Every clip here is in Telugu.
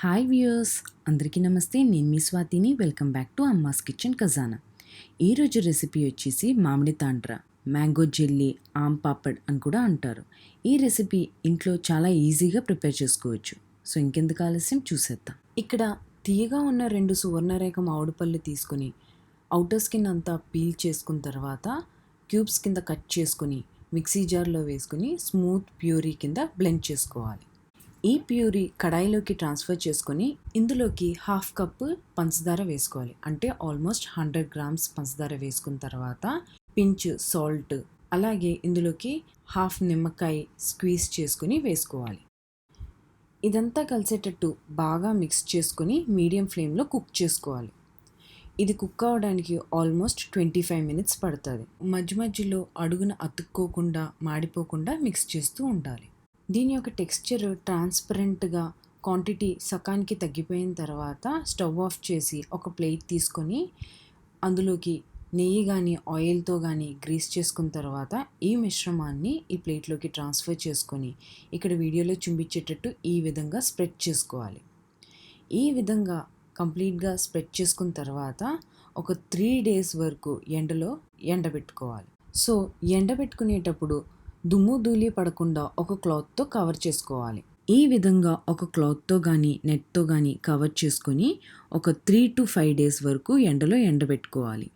హాయ్ వ్యూయర్స్, అందరికీ నమస్తే. నేను మీ స్వాతిని. Welcome back to Amma's kitchen Khazana. ఈరోజు రెసిపీ వచ్చేసి మామిడి తాండ్రా, మ్యాంగో జెల్లీ, ఆమ్ పాపడ్ అని కూడా అంటారు. ఈ రెసిపీ ఇంట్లో చాలా ఈజీగా ప్రిపేర్ చేసుకోవచ్చు. సో ఇంకెందుకు ఆలస్యం, చూసేద్దాం. ఇక్కడ తీయగా ఉన్న 2 సువర్ణరేఖ మామిడి పళ్ళు తీసుకొని అవుటర్ స్కిన్ అంతా పీల్ చేసుకున్న తర్వాత క్యూబ్స్ కింద కట్ చేసుకొని మిక్సీ జార్లో వేసుకుని స్మూత్ ప్యూరీ కింద బ్లెండ్ చేసుకోవాలి. ఈ ప్యూరీ కడాయిలోకి ట్రాన్స్ఫర్ చేసుకొని ఇందులోకి 1/2 కప్పు పంచదార వేసుకోవాలి. అంటే ఆల్మోస్ట్ 100 గ్రామ్స్ పంచదార వేసుకున్న తర్వాత పించ్ సాల్ట్, అలాగే ఇందులోకి 1/2 నిమ్మకాయ స్క్వీజ్ చేసుకుని వేసుకోవాలి. ఇదంతా కలిసేటట్టు బాగా మిక్స్ చేసుకుని మీడియం ఫ్లేమ్లో కుక్ చేసుకోవాలి. ఇది కుక్ అవ్వడానికి ఆల్మోస్ట్ 25 మినిట్స్ పడుతుంది. మధ్య మధ్యలో అడుగున అతుక్కోకుండా మాడిపోకుండా మిక్స్ చేస్తూ ఉండాలి. దీని యొక్క టెక్స్చర్ ట్రాన్స్పరెంట్గా క్వాంటిటీ సకానికి తగ్గిపోయిన తర్వాత స్టవ్ ఆఫ్ చేసి ఒక ప్లేట్ తీసుకొని అందులోకి నెయ్యి కానీ ఆయిల్తో కానీ గ్రీస్ చేసుకున్న తర్వాత ఈ మిశ్రమాన్ని ఈ ప్లేట్లోకి ట్రాన్స్ఫర్ చేసుకొని ఇక్కడ వీడియోలో చూపించేటట్టు ఈ విధంగా స్ప్రెడ్ చేసుకోవాలి. ఈ విధంగా కంప్లీట్గా స్ప్రెడ్ చేసుకున్న తర్వాత ఒక 3 days వరకు ఎండలో ఎండబెట్టుకోవాలి. సో ఎండబెట్టుకునేటప్పుడు దుమ్ము ధూళి పడకుండా ఒక క్లాత్తో కవర్ చేసుకోవాలి. ఈ విధంగా ఒక క్లాత్తో కానీ నెట్తో కానీ కవర్ చేసుకొని ఒక 3 to 5 days వరకు ఎండలో ఎండబెట్టుకోవాలి.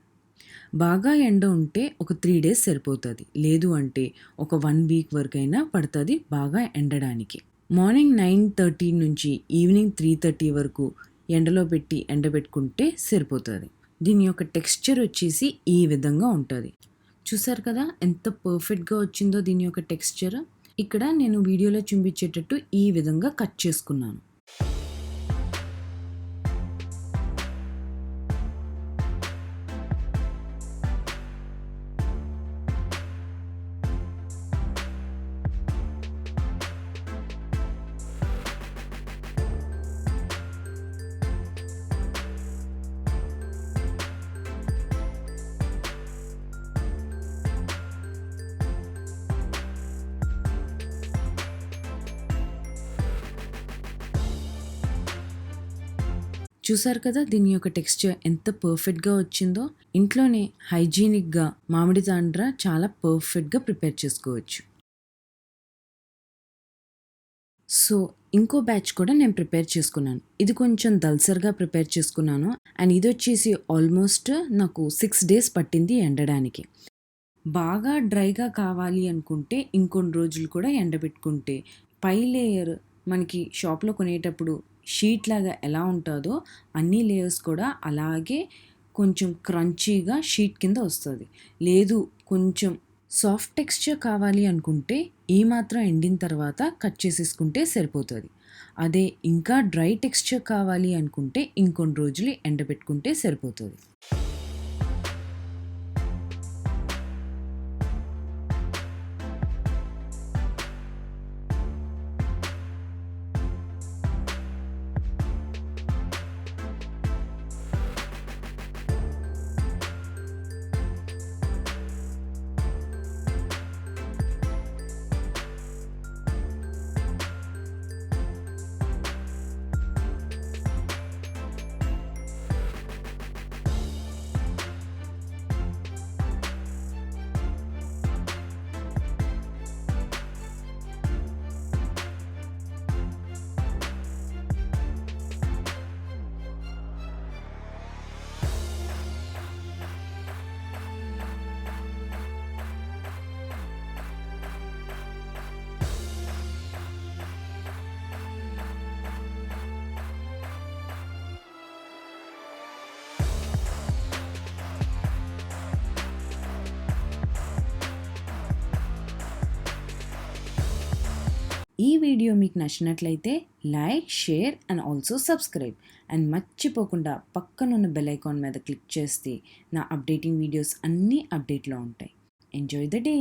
బాగా ఎండ ఉంటే ఒక 3 days సరిపోతుంది. లేదు అంటే ఒక 1 week వరకైనా పడుతుంది బాగా ఎండడానికి. మార్నింగ్ 9:30 నుంచి ఈవినింగ్ 3:30 వరకు ఎండలో పెట్టి ఎండబెట్టుకుంటే సరిపోతుంది. దీని యొక్క టెక్స్చర్ వచ్చేసి ఈ విధంగా ఉంటుంది. చూసారు కదా ఎంత పర్ఫెక్ట్గా వచ్చిందో దీని యొక్క టెక్స్చర్. ఇక్కడ నేను వీడియోలో చూపించేటట్టు ఈ విధంగా కట్ చేసుకున్నాను. చూసారు కదా దీని యొక్క టెక్స్చర్ ఎంత పర్ఫెక్ట్గా వచ్చిందో. ఇంట్లోనే హైజీనిక్గా మామిడి తాండ్రా చాలా పర్ఫెక్ట్గా ప్రిపేర్ చేసుకోవచ్చు. సో ఇంకో బ్యాచ్ కూడా నేను ప్రిపేర్ చేసుకున్నాను. ఇది కొంచెం దల్సర్గా ప్రిపేర్ చేసుకున్నాను. అండ్ ఇది వచ్చేసి ఆల్మోస్ట్ నాకు 6 days పట్టింది ఎండడానికి. బాగా డ్రైగా కావాలి అనుకుంటే ఇంకొన్ని రోజులు కూడా ఎండబెట్టుకుంటే పై లేయర్ మనకి షాప్లో కొనేటప్పుడు షీట్ లాగా ఎలా ఉంటుందో అన్ని లేయర్స్ కూడా అలాగే కొంచెం క్రంచీగా షీట్ కింద వస్తుంది. లేదు కొంచెం సాఫ్ట్ టెక్స్చర్ కావాలి అనుకుంటే ఈ మాత్రం ఎండిన తర్వాత కట్ చేసేసుకుంటే సరిపోతుంది. అదే ఇంకా డ్రై టెక్స్చర్ కావాలి అనుకుంటే ఇంకొన్ని రోజులు ఎండబెట్టుకుంటే సరిపోతుంది. ఈ వీడియో మీకు నచ్చినట్లయితే like, share and also subscribe. And మర్చిపోకుండా పక్కనున్న బెల్ ఐకాన్ మీద క్లిక్ చేస్తే నా అప్డేటింగ్ వీడియోస్ అన్నీ అప్డేట్లో ఉంటాయి. Enjoy the day.